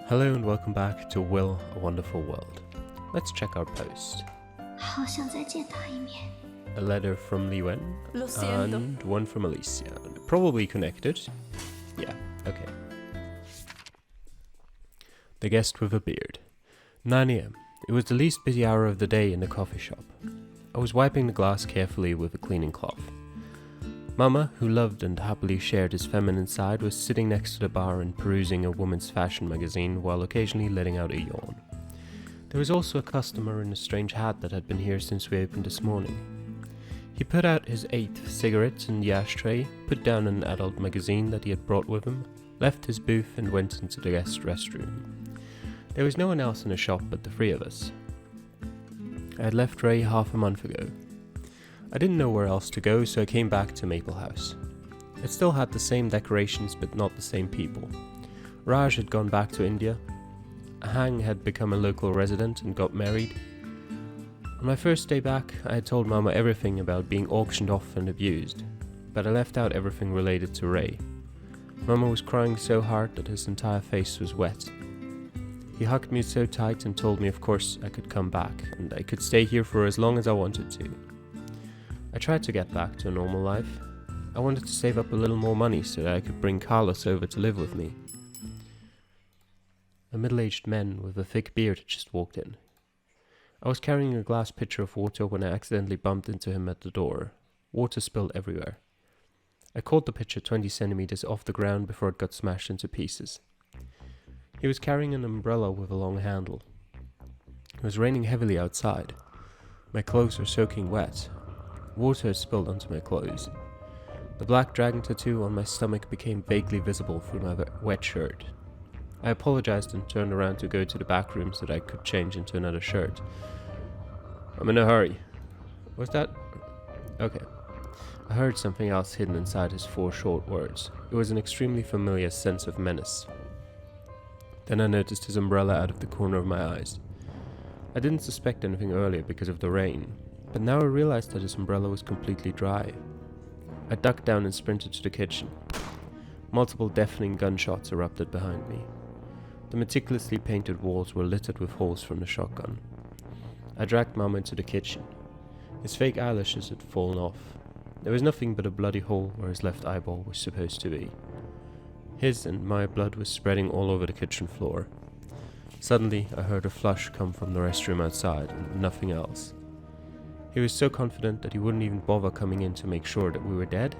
Hello and welcome back to Will, a Wonderful World. Let's check our post. 好想再见他一面。 A letter from Liwen Lo siento. and one from Alicia. Probably connected. Yeah, okay. The guest with a beard. 9 a.m. It was the least busy hour of the day in the coffee shop. I was wiping the glass carefully with a cleaning cloth. Mama, who loved and happily shared his feminine side, was sitting next to the bar and perusing a woman's fashion magazine while occasionally letting out a yawn. There was also a customer in a strange hat that had been here since we opened this morning. He put out his 8th cigarette in the ashtray, put down an adult magazine that he had brought with him, left his booth and went into the guest restroom. There was no one else in the shop but the three of us. I had left Ray half a month ago. I didn't know where else to go, so I came back to Maple House. It still had the same decorations but not the same people. Raj had gone back to India. Hang had become a local resident and got married. On my first day back, I had told Mama everything about being auctioned off and abused, but I left out everything related to Ray. Mama was crying so hard that his entire face was wet. He hugged me so tight and told me of course I could come back, and I could stay here for as long as I wanted to. I tried to get back to a normal life. I wanted to save up a little more money so that I could bring Carlos over to live with me. A middle-aged man with a thick beard had just walked in. I was carrying a glass pitcher of water when I accidentally bumped into him at the door. Water spilled everywhere. I caught the pitcher 20 centimeters off the ground before it got smashed into pieces. He was carrying an umbrella with a long handle. It was raining heavily outside. My clothes were soaking wet. Water had spilled onto my clothes. The black dragon tattoo on my stomach became vaguely visible through my wet shirt. I apologized and turned around to go to the back room so that I could change into another shirt. I'm in a hurry. Was that? Okay. I heard something else hidden inside his 4 short words. It was an extremely familiar sense of menace. Then I noticed his umbrella out of the corner of my eyes. I didn't suspect anything earlier because of the rain, but now I realized that his umbrella was completely dry. I ducked down and sprinted to the kitchen. Multiple deafening gunshots erupted behind me. The meticulously painted walls were littered with holes from the shotgun. I dragged Mama into the kitchen. His fake eyelashes had fallen off. There was nothing but a bloody hole where his left eyeball was supposed to be. His and my blood was spreading all over the kitchen floor. Suddenly, I heard a flush come from the restroom outside and nothing else. He was so confident that he wouldn't even bother coming in to make sure that we were dead.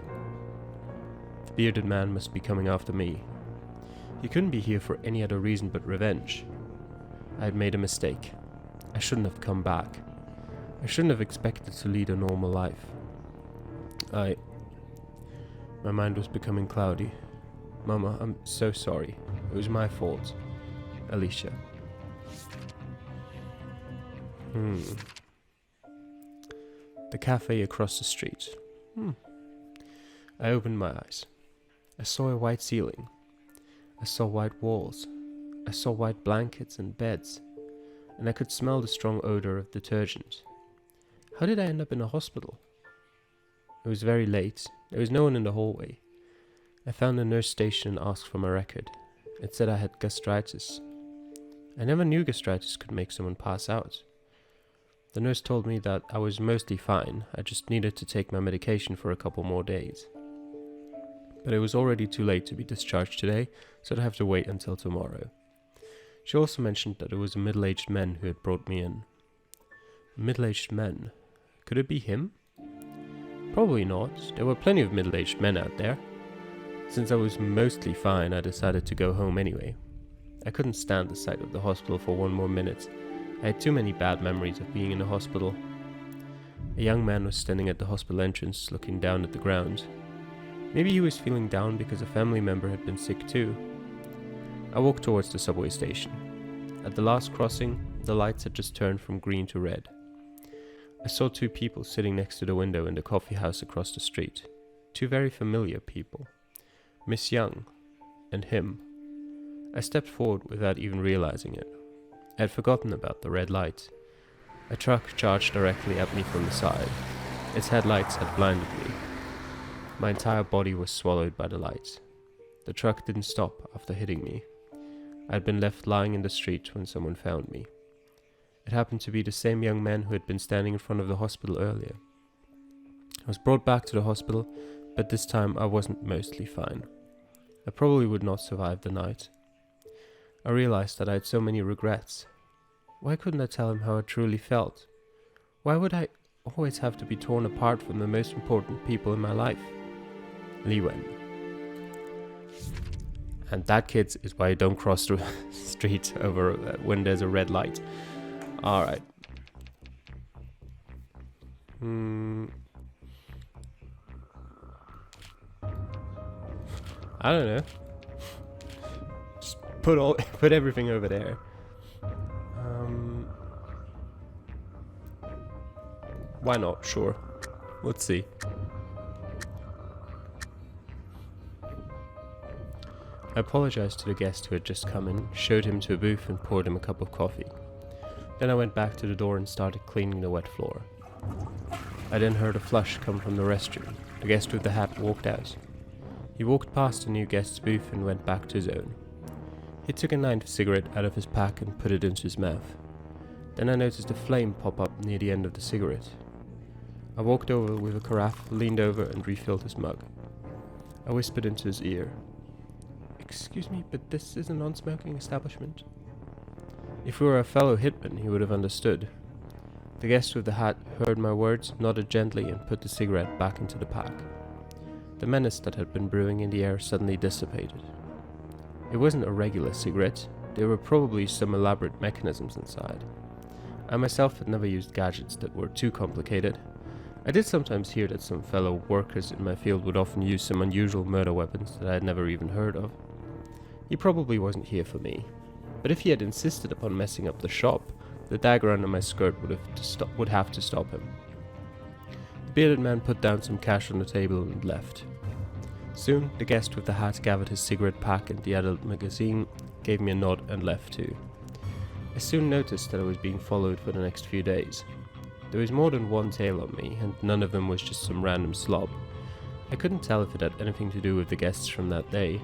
The bearded man must be coming after me. He couldn't be here for any other reason but revenge. I had made a mistake. I shouldn't have come back. I shouldn't have expected to lead a normal life. My mind was becoming cloudy. Mama, I'm so sorry. It was my fault. Alicia. The cafe across the street. I opened my eyes. I saw a white ceiling. I saw white walls. I saw white blankets and beds. And I could smell the strong odor of detergent. How did I end up in a hospital? It was very late. There was no one in the hallway. I found a nurse station and asked for my record. It said I had gastritis. I never knew gastritis could make someone pass out. The nurse told me that I was mostly fine, I just needed to take my medication for a couple more days. But it was already too late to be discharged today, so I'd have to wait until tomorrow. She also mentioned that it was a middle-aged man who had brought me in. A middle-aged man? Could it be him? Probably not, there were plenty of middle-aged men out there. Since I was mostly fine, I decided to go home anyway. I couldn't stand the sight of the hospital for one more minute. I had too many bad memories of being in a hospital. A young man was standing at the hospital entrance, looking down at the ground. Maybe he was feeling down because a family member had been sick too. I walked towards the subway station. At the last crossing, the lights had just turned from green to red. I saw 2 people sitting next to the window in the coffee house across the street. 2 very familiar people. Miss Young and him. I stepped forward without even realizing it. I had forgotten about the red light. A truck charged directly at me from the side. Its headlights had blinded me. My entire body was swallowed by the light. The truck didn't stop after hitting me. I had been left lying in the street when someone found me. It happened to be the same young man who had been standing in front of the hospital earlier. I was brought back to the hospital, but this time I wasn't mostly fine. I probably would not survive the night. I realized that I had so many regrets. Why couldn't I tell him how I truly felt? Why would I always have to be torn apart from the most important people in my life? Lee Wen. And that, kids, is why you don't cross the street over when there's a red light. Alright. I don't know. Just put everything over there. Why not? Sure. Let's see. I apologized to the guest who had just come in, showed him to a booth and poured him a cup of coffee. Then I went back to the door and started cleaning the wet floor. I then heard a flush come from the restroom. The guest with the hat walked out. He walked past the new guest's booth and went back to his own. He took a ninth cigarette out of his pack and put it into his mouth. Then I noticed a flame pop up near the end of the cigarette. I walked over with a carafe, leaned over and refilled his mug. I whispered into his ear, "Excuse me, but this is a non-smoking establishment." If we were a fellow hitman, he would have understood. The guest with the hat heard my words, nodded gently and put the cigarette back into the pack. The menace that had been brewing in the air suddenly dissipated. It wasn't a regular cigarette. There were probably some elaborate mechanisms inside. I myself had never used gadgets that were too complicated. I did sometimes hear that some fellow workers in my field would often use some unusual murder weapons that I had never even heard of. He probably wasn't here for me, but if he had insisted upon messing up the shop, the dagger under my skirt would have to stop him. The bearded man put down some cash on the table and left. Soon, the guest with the hat gathered his cigarette pack and the adult magazine, gave me a nod and left too. I soon noticed that I was being followed for the next few days. There was more than one tail on me, and none of them was just some random slob. I couldn't tell if it had anything to do with the guests from that day.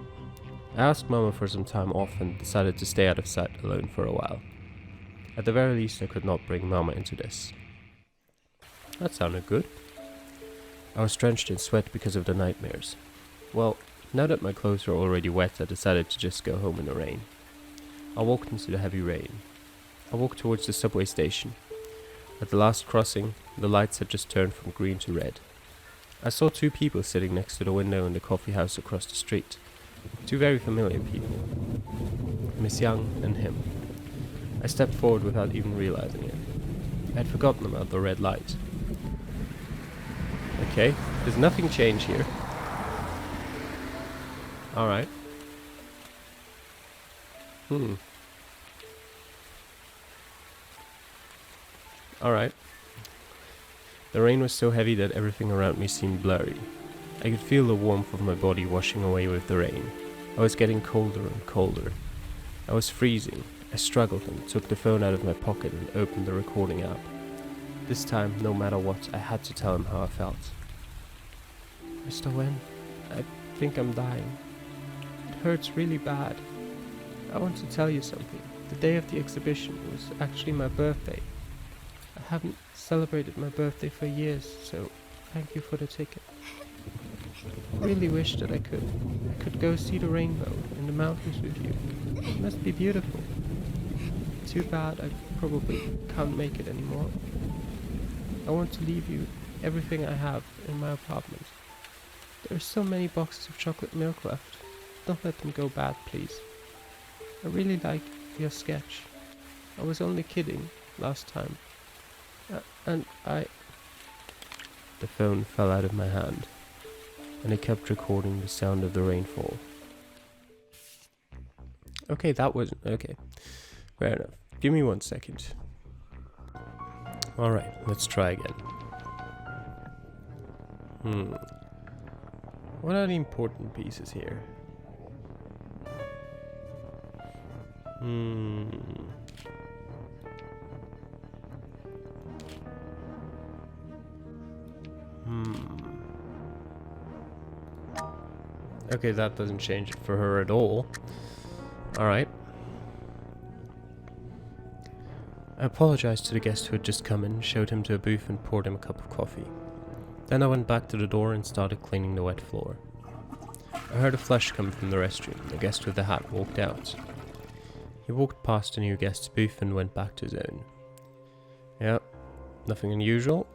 I asked Mama for some time off and decided to stay out of sight alone for a while. At the very least, I could not bring Mama into this. That sounded good. I was drenched in sweat because of the nightmares. Well, now that my clothes were already wet, I decided to just go home in the rain. I walked into the heavy rain. I walked towards the subway station. At the last crossing, the lights had just turned from green to red. I saw two people sitting next to the window in the coffee house across the street. Two very familiar people. Miss Young and him. I stepped forward without even realizing it. I had forgotten about the red light. Okay, there's nothing changed here. Alright. Alright. The rain was so heavy that everything around me seemed blurry. I could feel the warmth of my body washing away with the rain. I was getting colder and colder. I was freezing. I struggled and took the phone out of my pocket and opened the recording app. This time, no matter what, I had to tell him how I felt. "Mr. Wen, I think I'm dying. It hurts really bad. I want to tell you something. The day of the exhibition was actually my birthday. I haven't celebrated my birthday for years, so thank you for the ticket. I really wish that I could go see the rainbow in the mountains with you. It must be beautiful. Too bad I probably can't make it anymore. I want to leave you everything I have in my apartment. There are so many boxes of chocolate milk left. Don't let them go bad, please. I really like your sketch. I was only kidding last time. And I..." The phone fell out of my hand, and it kept recording the sound of the rainfall. Okay, that wasn't... okay. Fair enough. Give me 1 second. Alright, let's try again. What are the important pieces here? Okay, that doesn't change it for her at all. Alright. I apologized to the guest who had just come in, showed him to a booth and poured him a cup of coffee. Then I went back to the door and started cleaning the wet floor. I heard a flush come from the restroom. The guest with the hat walked out. He walked past the new guest's booth and went back to his own. Yep, nothing unusual.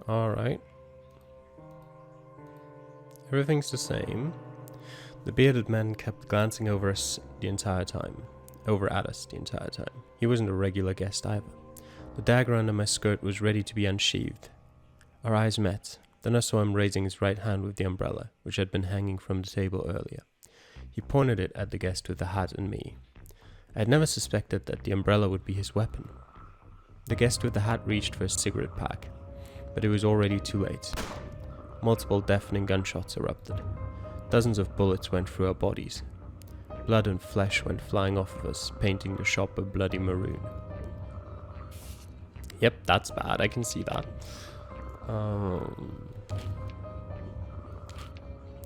Alright. Everything's the same. The bearded man kept glancing over at us the entire time. He wasn't a regular guest either. The dagger under my skirt was ready to be unsheathed. Our eyes met. Then I saw him raising his right hand with the umbrella, which had been hanging from the table earlier. He pointed it at the guest with the hat and me. I had never suspected that the umbrella would be his weapon. The guest with the hat reached for a cigarette pack, but it was already too late. Multiple deafening gunshots erupted. Dozens of bullets went through our bodies. Blood and flesh went flying off of us, painting the shop a bloody maroon. Yep, that's bad, I can see that.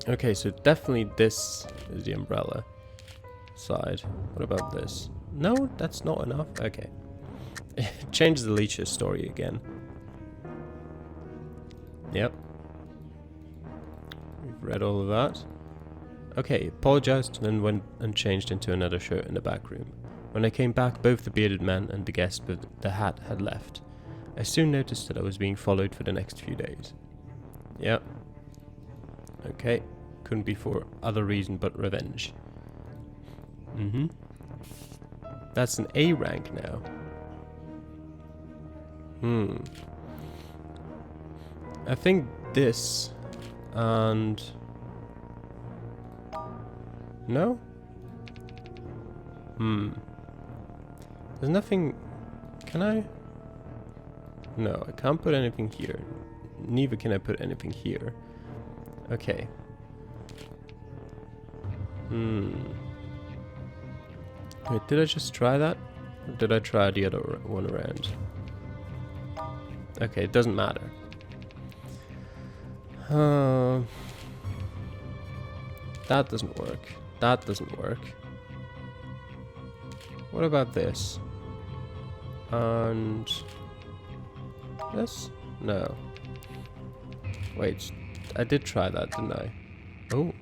Okay, so definitely this is the umbrella side. What about this? No, that's not enough. Okay. Change the leech's story again. Yep. We've read all of that. Okay, apologized, then went and changed into another shirt in the back room. When I came back, both the bearded man and the guest with the hat had left. I soon noticed that I was being followed for the next few days. Yep. Okay. Couldn't be for other reason but revenge. That's an A rank now. I think this and... No? There's nothing... Can I? No, I can't put anything here. Neither can I put anything here. Okay. Wait, did I just try that? Or did I try the other one around? Okay, it doesn't matter. That doesn't work. That doesn't work. What about this? And... this? No. Wait, I did try that, didn't I? Oh,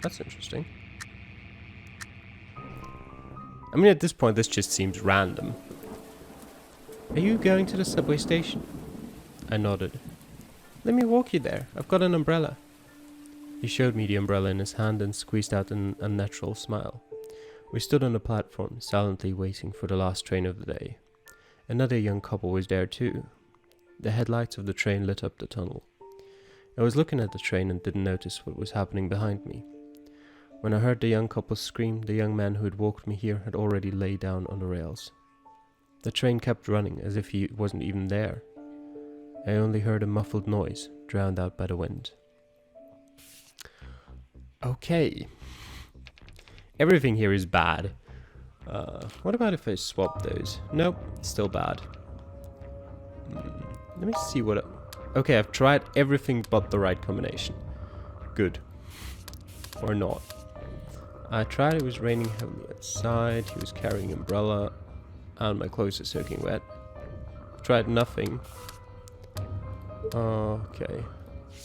that's interesting. I mean, at this point, this just seems random. Are you going to the subway station? I nodded. Let me walk you there. I've got an umbrella. He showed me the umbrella in his hand and squeezed out an unnatural smile. We stood on the platform, silently waiting for the last train of the day. Another young couple was there too. The headlights of the train lit up the tunnel. I was looking at the train and didn't notice what was happening behind me. When I heard the young couple scream, the young man who had walked me here had already laid down on the rails. The train kept running as if he wasn't even there. I only heard a muffled noise, drowned out by the wind. Okay. Everything here is bad. What about if I swap those? Nope, still bad. Let me see what... Okay, I've tried everything but the right combination. Good. Or not. I tried, it was raining heavily outside, he was carrying an umbrella, and my clothes are soaking wet. Tried nothing. Okay.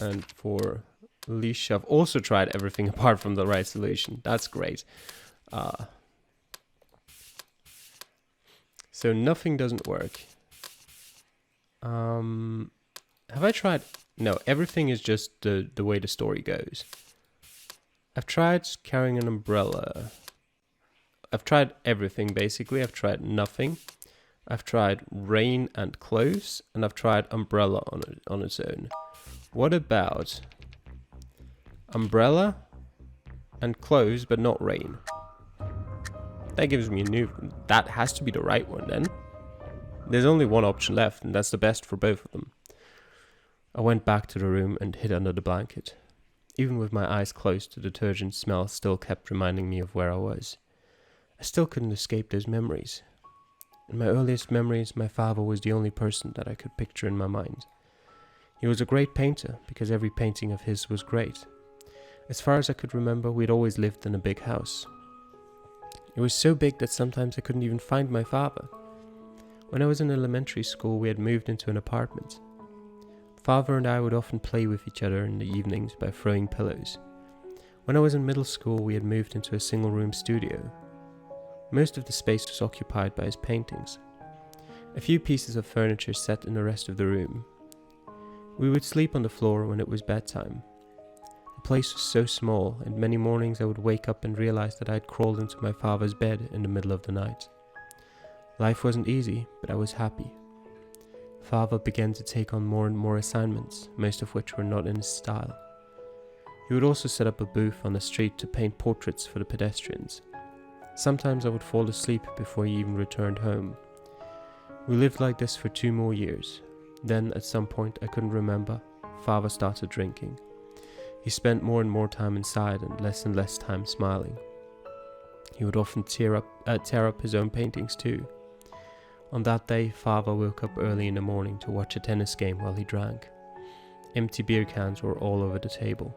And for leash, I've also tried everything apart from the right solution. That's great. So nothing doesn't work. Have I tried... No, everything is just the way the story goes. I've tried carrying an umbrella. I've tried everything, basically. I've tried nothing. I've tried rain and clothes, and I've tried umbrella on its own. What about umbrella and clothes, but not rain? That gives me a new... That has to be the right one, then. There's only one option left, and that's the best for both of them. I went back to the room and hid under the blanket. Even with my eyes closed, the detergent smell still kept reminding me of where I was. I still couldn't escape those memories. In my earliest memories, my father was the only person that I could picture in my mind. He was a great painter, because every painting of his was great. As far as I could remember, we'd always lived in a big house. It was so big that sometimes I couldn't even find my father. When I was in elementary school, we had moved into an apartment. Father and I would often play with each other in the evenings by throwing pillows. When I was in middle school, we had moved into a single-room studio. Most of the space was occupied by his paintings. A few pieces of furniture sat in the rest of the room. We would sleep on the floor when it was bedtime. The place was so small, and many mornings I would wake up and realize that I had crawled into my father's bed in the middle of the night. Life wasn't easy, but I was happy. Father began to take on more and more assignments, most of which were not in his style. He would also set up a booth on the street to paint portraits for the pedestrians. Sometimes I would fall asleep before he even returned home. We lived like this for 2 more years. Then, at some point I couldn't remember, Father started drinking. He spent more and more time inside and less time smiling. He would often tear up his own paintings too. On that day, Father woke up early in the morning to watch a tennis game while he drank. Empty beer cans were all over the table.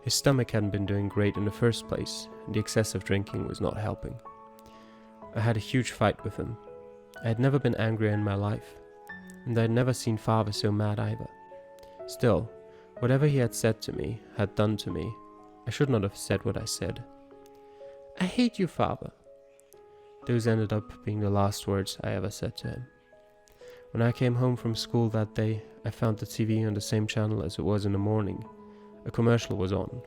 His stomach hadn't been doing great in the first place, and the excessive drinking was not helping. I had a huge fight with him. I had never been angrier in my life, and I had never seen Father so mad either. Still, whatever he had said to me, had done to me, I should not have said what I said. "I hate you, Father." Those ended up being the last words I ever said to him. When I came home from school that day, I found the TV on the same channel as it was in the morning. A commercial was on.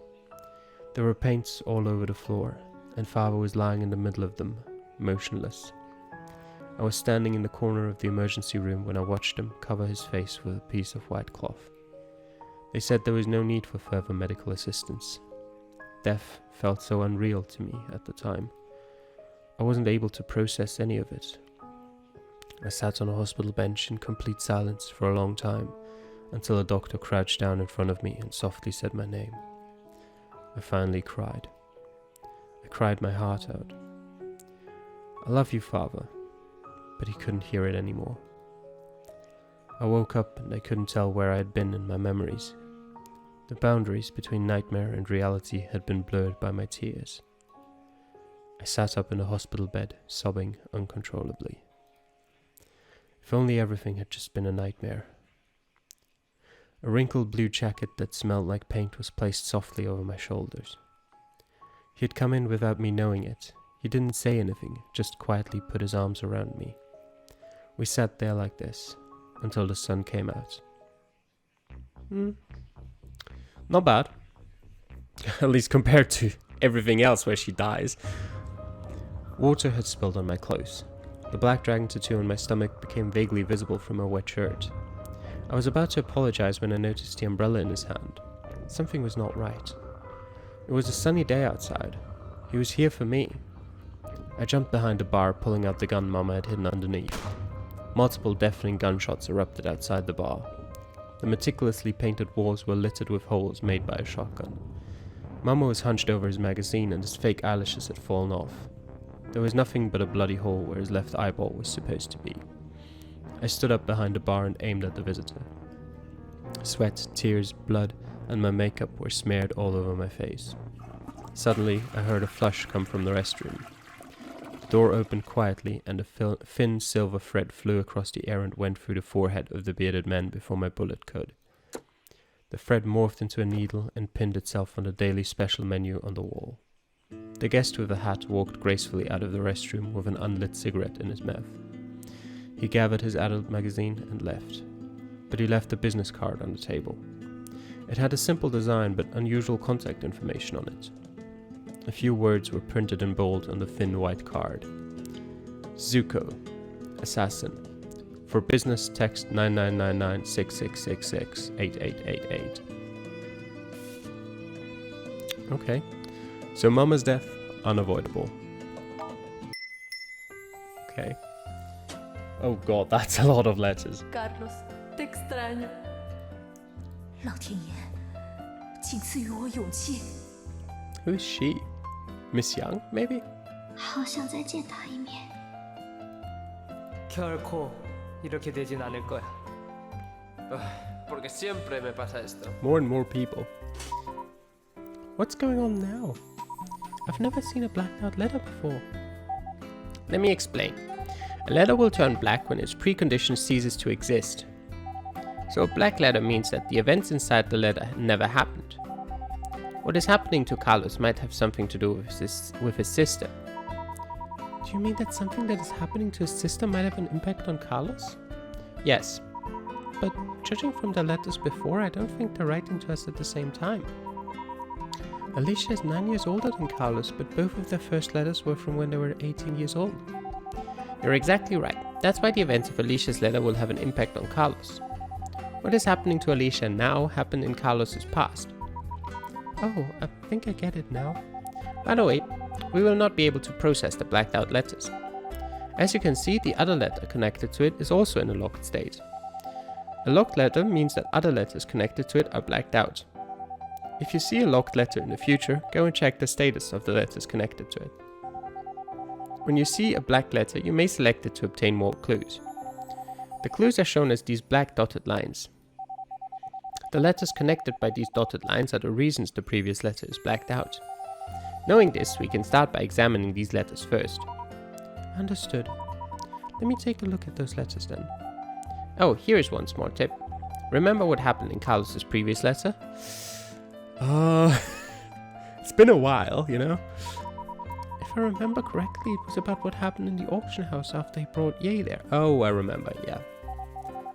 There were paints all over the floor, and Father was lying in the middle of them, motionless. I was standing in the corner of the emergency room when I watched him cover his face with a piece of white cloth. They said there was no need for further medical assistance. Death felt so unreal to me at the time. I wasn't able to process any of it. I sat on a hospital bench in complete silence for a long time, until a doctor crouched down in front of me and softly said my name. I finally cried. I cried my heart out. "I love you, Father," but he couldn't hear it anymore. I woke up and I couldn't tell where I had been in my memories. The boundaries between nightmare and reality had been blurred by my tears. I sat up in the hospital bed, sobbing uncontrollably. If only everything had just been a nightmare. A wrinkled blue jacket that smelled like paint was placed softly over my shoulders. He had come in without me knowing it. He didn't say anything, just quietly put his arms around me. We sat there like this, until the sun came out. Not bad. At least compared to everything else where she dies. Water had spilled on my clothes. The black dragon tattoo on my stomach became vaguely visible from a wet shirt. I was about to apologize when I noticed the umbrella in his hand. Something was not right. It was a sunny day outside. He was here for me. I jumped behind the bar, pulling out the gun Mama had hidden underneath. Multiple deafening gunshots erupted outside the bar. The meticulously painted walls were littered with holes made by a shotgun. Mama was hunched over his magazine and his fake eyelashes had fallen off. There was nothing but a bloody hole where his left eyeball was supposed to be. I stood up behind the bar and aimed at the visitor. Sweat, tears, blood, and my makeup were smeared all over my face. Suddenly, I heard a flush come from the restroom. The door opened quietly, and a thin silver thread flew across the air and went through the forehead of the bearded man before my bullet could. The thread morphed into a needle and pinned itself on the daily special menu on the wall. The guest with the hat walked gracefully out of the restroom with an unlit cigarette in his mouth. He gathered his adult magazine and left, but he left a business card on the table. It had a simple design but unusual contact information on it. A few words were printed in bold on the thin white card. Zuko, assassin. For business, text 9999-6666-8888. Okay, so Mama's death, unavoidable. Okay. Oh god, that's a lot of letters. Carlos, te extraño. 老天爷，请赐予我勇气。 Who is she? Miss Young, maybe? 好想再见他一面。 결코 이렇게 되진 않을 거야. Porque siempre me pasa esto. More and more people. What's going on now? I've never seen a blacked out letter before. Let me explain. A letter will turn black when its precondition ceases to exist. So a black letter means that the events inside the letter never happened. What is happening to Carlos might have something to do with his sister. Do you mean that something that is happening to his sister might have an impact on Carlos? Yes. But judging from the letters before, I don't think they're writing to us at the same time. Alicia is 9 years older than Carlos, but both of their first letters were from when they were 18 years old. You're exactly right. That's why the events of Alicia's letter will have an impact on Carlos. What is happening to Alicia now happened in Carlos's past. Oh, I think I get it now. By the way, we will not be able to process the blacked out letters. As you can see, the other letter connected to it is also in a locked state. A locked letter means that other letters connected to it are blacked out. If you see a locked letter in the future, go and check the status of the letters connected to it. When you see a black letter, you may select it to obtain more clues. The clues are shown as these black dotted lines. The letters connected by these dotted lines are the reasons the previous letter is blacked out. Knowing this, we can start by examining these letters first. Understood. Let me take a look at those letters then. Oh, here is one small tip. Remember what happened in Carlos's previous letter? It's been a while, you know? If I remember correctly, it was about what happened in the auction house after he brought Ye there. Oh, I remember, yeah.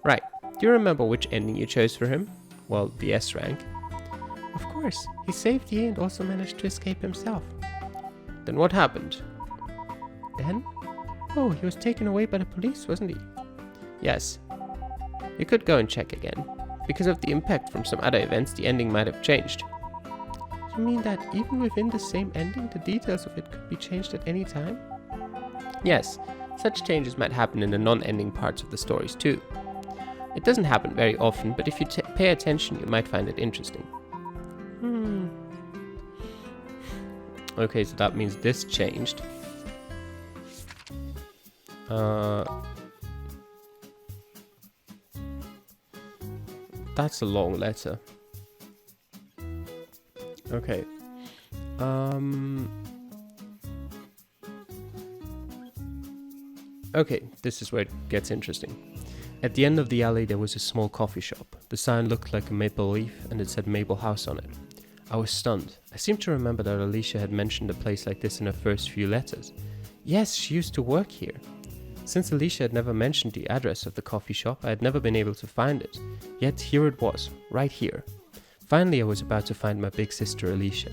Right. Do you remember which ending you chose for him? Well, the S rank. Of course. He saved Ye and also managed to escape himself. Then what happened? Then? Oh, he was taken away by the police, wasn't he? Yes. You could go and check again. Because of the impact from some other events, the ending might have changed. You mean that even within the same ending, the details of it could be changed at any time? Yes, such changes might happen in the non-ending parts of the stories too. It doesn't happen very often, but if you pay attention, you might find it interesting. Okay, so that means this changed. That's a long letter. Okay. Okay, this is where it gets interesting. At the end of the alley there was a small coffee shop. The sign looked like a maple leaf and it said Maple House on it. I was stunned. I seem to remember that Alicia had mentioned a place like this in her first few letters. Yes, she used to work here. Since Alicia had never mentioned the address of the coffee shop, I had never been able to find it. Yet here it was, right here. Finally, I was about to find my big sister Alicia.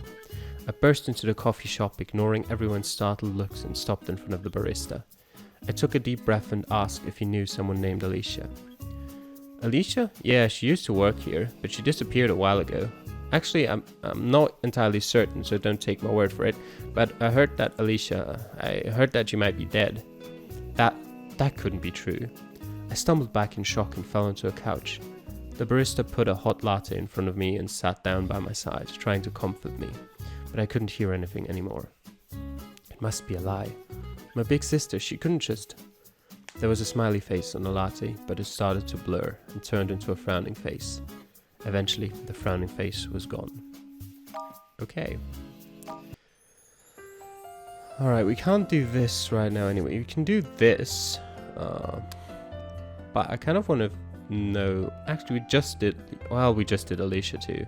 I burst into the coffee shop, ignoring everyone's startled looks, and stopped in front of the barista. I took a deep breath and asked if he knew someone named Alicia. Alicia? Yeah, she used to work here, but she disappeared a while ago. Actually, I'm not entirely certain, so don't take my word for it, but I heard that she might be dead. That couldn't be true. I stumbled back in shock and fell onto a couch. The barista put a hot latte in front of me and sat down by my side, trying to comfort me, but I couldn't hear anything anymore. It must be a lie. My big sister, she couldn't just... There was a smiley face on the latte, but it started to blur and turned into a frowning face. Eventually, the frowning face was gone. Okay. Alright, we can't do this right now anyway. We can do this. But I kind of want to know... Actually, we just did Alicia too.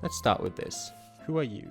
Let's start with this. Who are you?